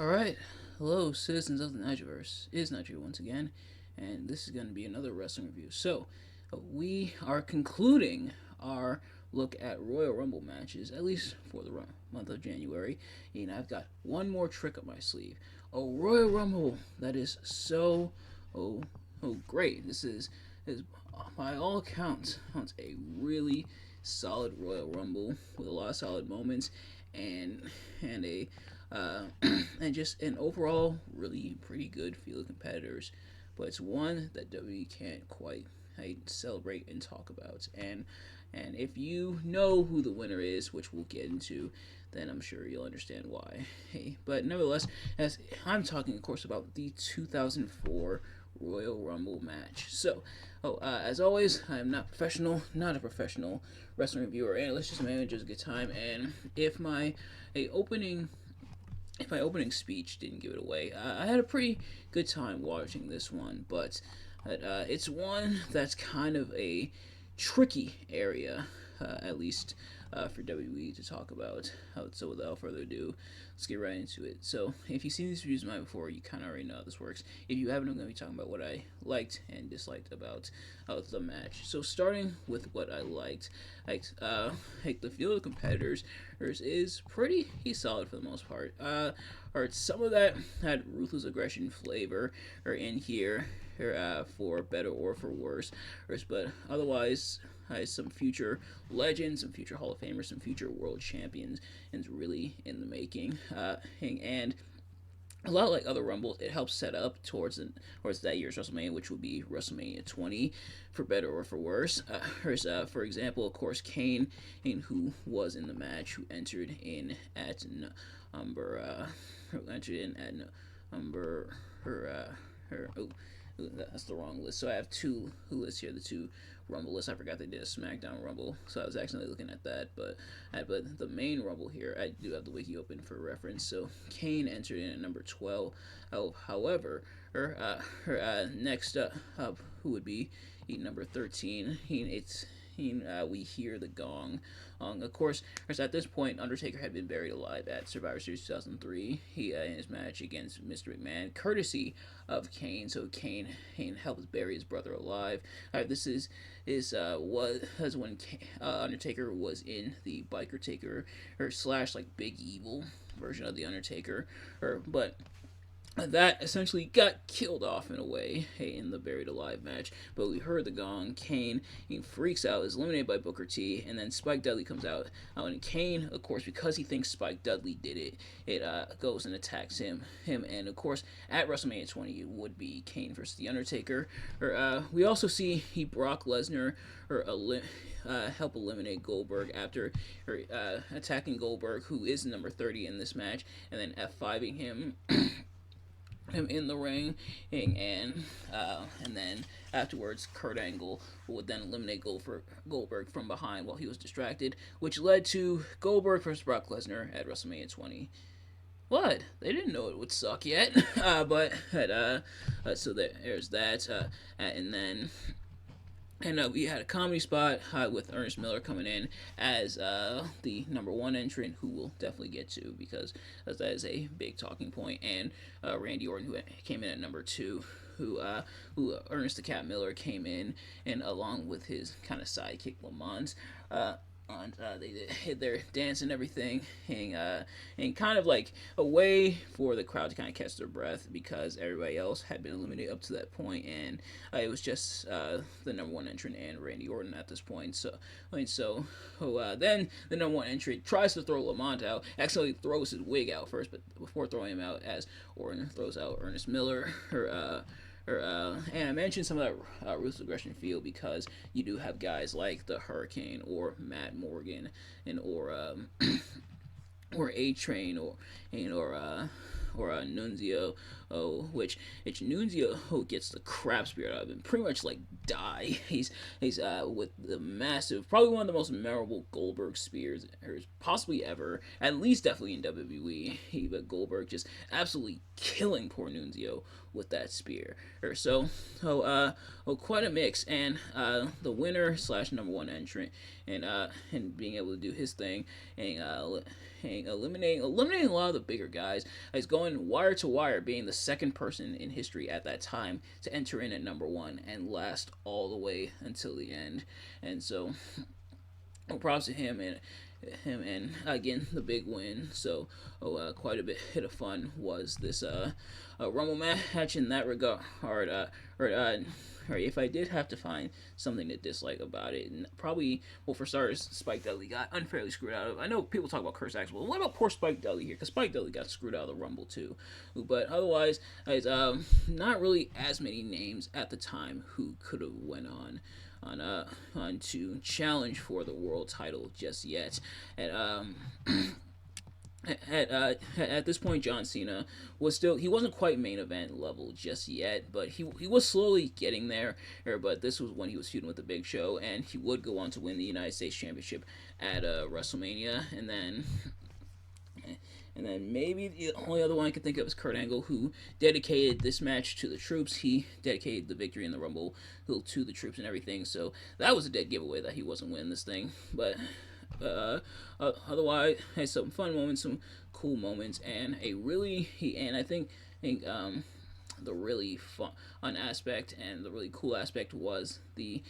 Alright, hello citizens of the Nigelverse. It is Nigel once again, and this is going to be another wrestling review. So, we are concluding our look at Royal Rumble matches, at least for the month of January. And I've got one more trick up my sleeve. A Royal Rumble that is so, oh, great. This is by all accounts, a really solid Royal Rumble with a lot of solid moments and a uh, and just an overall really pretty good field of competitors. But it's one that WWE can't quite celebrate and talk about. And if you know who the winner is, which we'll get into, then I'm sure you'll understand why. Hey, but nevertheless, as I'm talking, of course, about the 2004 Royal Rumble match. So, as always, I'm not a professional wrestling reviewer or analyst, just a man who just a good time. And if my a opening if my opening speech didn't give it away, I had a pretty good time watching this one, but it's one that's kind of a tricky area, at least for WWE to talk about. So without further ado, let's get right into it. So if you've seen these reviews of mine before, you kind of already know how this works. If you haven't, I'm going to be talking about what I liked and disliked about the match. So starting with what I liked, the field of competitors is pretty solid for the most part. Or some of that had ruthless aggression flavor or in here, for better or for worse. But otherwise, some future legends, some future Hall of Famers, some future world champions, and it's really in the making. And a lot like other Rumbles, it helps set up towards that year's WrestleMania, which would be WrestleMania 20, for better or for worse. For example, of course, Kane, who was in the match, who entered in at number, number her. Oh, that's the wrong list. So I have two lists here. The two Rumble lists. I forgot they did a SmackDown Rumble, so I was actually looking at that. But the main Rumble here, I do have the wiki open for reference. So Kane entered in at number 12. However, next up, who would be number 13? We hear the gong. Of course, at this point, Undertaker had been buried alive at Survivor Series 2003. He in his match against Mr. McMahon, courtesy of Kane. So Kane helped bury his brother alive. This was when Undertaker was in the Biker Taker or slash like Big Evil version of the Undertaker, but that essentially got killed off in a way in the buried alive match. But we heard the gong. Kane, he freaks out, is eliminated by Booker T, and then Spike Dudley comes out. And Kane, of course, because he thinks Spike Dudley did it goes and attacks him. And of course, at WrestleMania 20, it would be Kane versus the Undertaker. We also see Brock Lesnar help eliminate Goldberg after attacking Goldberg, who is number 30 in this match, and then F5ing him in the ring, and then afterwards, Kurt Angle would then eliminate Goldberg from behind while he was distracted, which led to Goldberg versus Brock Lesnar at WrestleMania 20. What? They didn't know it would suck yet, so there's that, and then we had a comedy spot with Ernest Miller coming in as the number one entrant, who we'll definitely get to because that is a big talking point, and Randy Orton, who came in at number two. Who Ernest the Cat Miller came in, and along with his kind of sidekick Lamont, and they did their dance and everything, and kind of like a way for the crowd to kind of catch their breath because everybody else had been eliminated up to that point, and it was just the number one entrant and Randy Orton at this point. Then the number one entrant tries to throw Lamont out, actually throws his wig out first, but before throwing him out, as Orton throws out Ernest Miller, and I mentioned some of that ruthless aggression feel because you do have guys like the Hurricane or Matt Morgan and or A Train or Nunzio, which Nunzio gets the crap spirit out of him, pretty much like die. He's with the massive, probably one of the most memorable Goldberg spears possibly ever, at least definitely in WWE. But Goldberg just absolutely killing poor Nunzio with that spear. Quite a mix, and the winner slash number one entrant, and being able to do his thing, and eliminating a lot of the bigger guys. He's going wire to wire, being the second person in history at that time to enter in at number one and last all the way until the end. And so, props to him and again the big win. So quite a bit of fun was this Rumble match in that regard. Or if I did have to find something to dislike about it, and probably, well, for starters, Spike Dudley got unfairly screwed out of. I know people talk about Curtis Axel, but what about poor Spike Dudley here? Because Spike Dudley got screwed out of the Rumble too. But otherwise, it's not really as many names at the time who could have went on to challenge for the world title just yet. And at this point, John Cena he wasn't quite main event level just yet, but he was slowly getting there. But this was when he was feuding with the Big Show, and he would go on to win the United States Championship at WrestleMania, and then maybe the only other one I can think of is Kurt Angle, who dedicated this match to the troops. He dedicated the victory in the Rumble to the troops and everything. So that was a dead giveaway that he wasn't winning this thing. But otherwise, had some fun moments, some cool moments, and I think the really fun aspect and the really cool aspect was the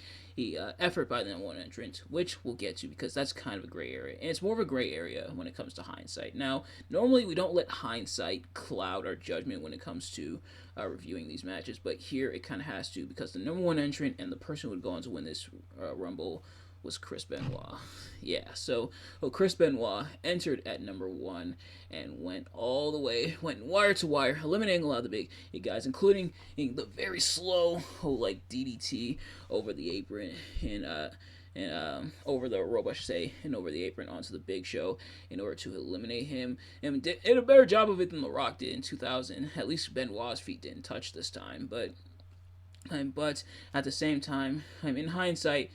effort by the number one entrant, which we'll get to because that's kind of a gray area. And it's more of a gray area when it comes to hindsight. Now, normally we don't let hindsight cloud our judgment when it comes to reviewing these matches, but here it kind of has to because the number one entrant and the person who would go on to win this Rumble was Chris Benoit. Yeah, so Chris Benoit entered at number one and went wire to wire, eliminating a lot of the big guys, including the very slow DDT over the apron and over the rope, I should say, and over the apron onto the Big Show in order to eliminate him. And did a better job of it than The Rock did in 2000. At least Benoit's feet didn't touch this time, but at the same time, in hindsight,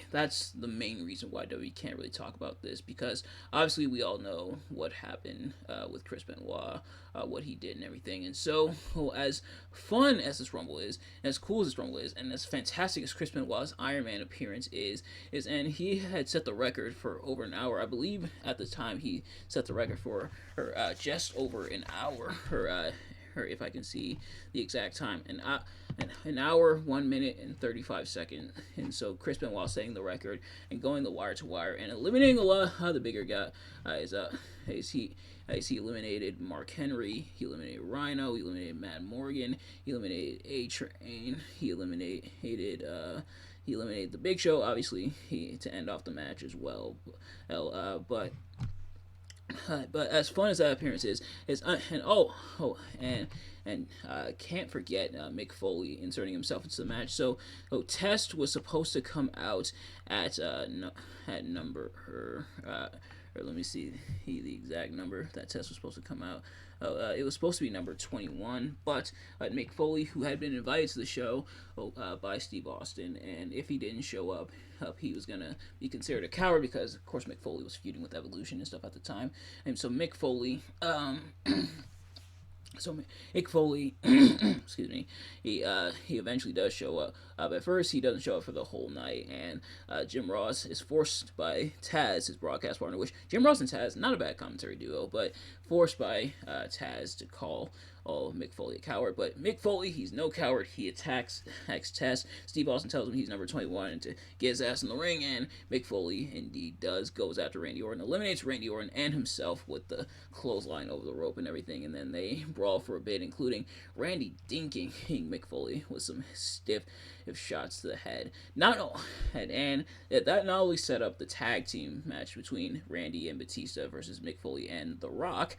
that's the main reason why WWE can't really talk about this, because obviously we all know what happened with Chris Benoit, what he did and everything. And so, as fun as this Rumble is, and as cool as this Rumble is, and as fantastic as Chris Benoit's Iron Man appearance is, and he had set the record for over an hour. I believe at the time he set the record for just over an hour. If I can see the exact time, an hour, 1 minute, and 35 seconds. And so Chris Benoit setting the record and going the wire to wire and eliminating a lot of the bigger guys. He eliminated Mark Henry, he eliminated Rhino, he eliminated Matt Morgan, he eliminated A-Train, he eliminated the Big Show, obviously, to end off the match as well. But as fun as that appearance is can't forget Mick Foley inserting himself into the match. So Test was supposed to come out at number or let me see the exact number that Test was supposed to come out. It was supposed to be number 21, but Mick Foley, who had been invited to the show by Steve Austin, and if he didn't show up, he was going to be considered a coward because, of course, Mick Foley was feuding with Evolution and stuff at the time. And so Mick Foley... excuse me, he eventually does show up. At first, he doesn't show up for the whole night, and Jim Ross is forced by Taz, his broadcast partner, which Jim Ross and Taz, not a bad commentary duo, but forced by Taz to call Mick Foley a coward. But Mick Foley, he's no coward. He attacks Test. Steve Austin tells him he's number 21 and to get his ass in the ring, and Mick Foley indeed goes after Randy Orton, eliminates Randy Orton and himself with the clothesline over the rope and everything, and then they brawl for a bit, including Randy dinking Mick Foley with some stiff shots to the head. And that not only set up the tag team match between Randy and Batista versus Mick Foley and The Rock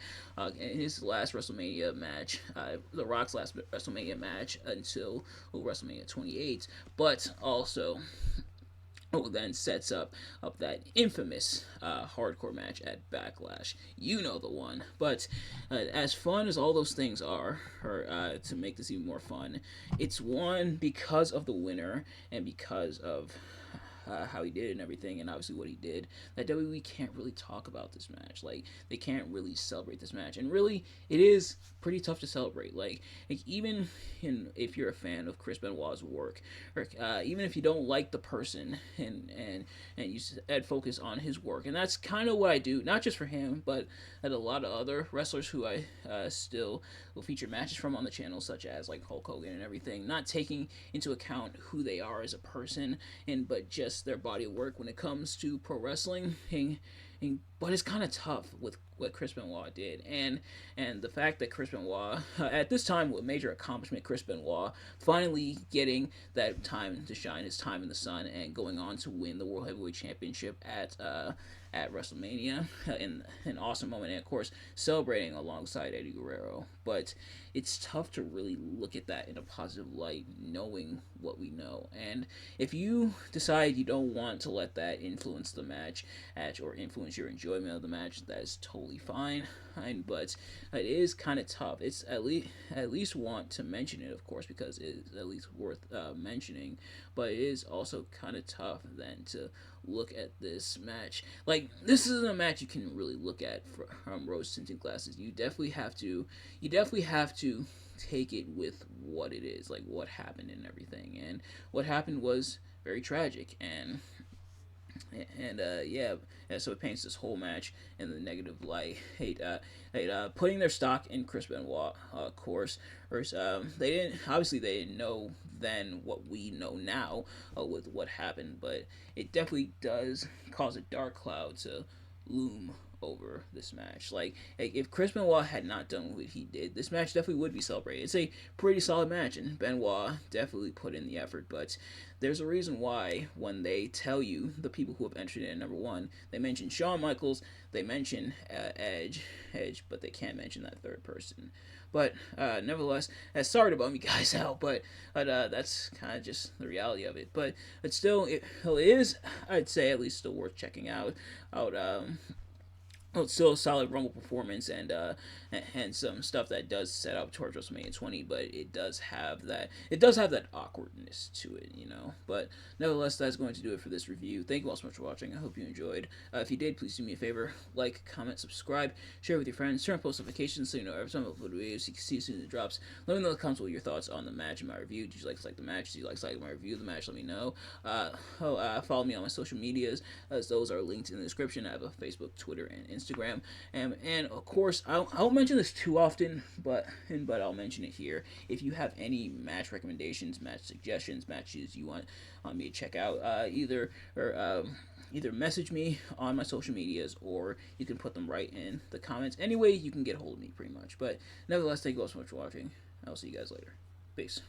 in his last WrestleMania match, The Rock's last WrestleMania match until WrestleMania 28, but also then sets up that infamous hardcore match at Backlash. You know the one. But as fun as all those things are, to make this even more fun, it's one because of the winner and because of how he did it and everything, and obviously what he did, that WWE can't really talk about this match. Like, they can't really celebrate this match, and really, it is pretty tough to celebrate. Like even if you're a fan of Chris Benoit's work, or even if you don't like the person, and you add focus on his work, and that's kind of what I do, not just for him, but at a lot of other wrestlers who I still will feature matches from on the channel, such as like Hulk Hogan and everything, not taking into account who they are as a person, and but just their body of work when it comes to pro wrestling. But it's kind of tough with what Chris Benoit did, and the fact that Chris Benoit, at this time, with major accomplishment, Chris Benoit finally getting that time to shine, his time in the sun, and going on to win the World Heavyweight Championship at WrestleMania in an awesome moment, and of course celebrating alongside Eddie Guerrero. But it's tough to really look at that in a positive light, knowing what we know. And if you decide you don't want to let that influence the match, or influence your enjoyment of the match, that is totally fine. But it is kind of tough. It's at least want to mention it, of course, because it is at least worth mentioning. But it is also kind of tough then to look at this match. Like, this isn't a match you can really look at from rose-tinted glasses. You definitely have to take it with what it is, like what happened and everything. And what happened was very tragic, and yeah, so it paints this whole match in the negative light. Putting their stock in Chris Benoit, of course. They didn't know then what we know now with what happened, but it definitely does cause a dark cloud to loom over this match. Like, if Chris Benoit had not done what he did, this match definitely would be celebrated. It's a pretty solid match, and Benoit definitely put in the effort, but there's a reason why when they tell you the people who have entered in at number one, they mention Shawn Michaels, they mention Edge, but they can't mention that third person. But nevertheless, sorry to bum you guys out, but that's kind of just the reality of it. But still, it is, I'd say, at least still worth checking out. It's still a solid Rumble performance, and some stuff that does set up towards WrestleMania 20, but it does have that awkwardness to it, you know. But nevertheless, that's going to do it for this review. Thank you all so much for watching. I hope you enjoyed. If you did, please do me a favor: like, comment, subscribe, share with your friends, turn on post notifications so you know every time I upload videos, so you can see as soon as it drops. Let me know in the comments what your thoughts on the match and my review. Did you like the match? Did you like my review of the match? Let me know. Follow me on my social medias, as those are linked in the description. I have a Facebook, Twitter, and Instagram, and of course I won't mention this too often, but I'll mention it here. If you have any match recommendations, match suggestions, matches you want me to check out, either message me on my social medias, or you can put them right in the comments. Anyway, you can get a hold of me pretty much. But nevertheless, thank you all so much for watching. I'll see you guys later. Peace.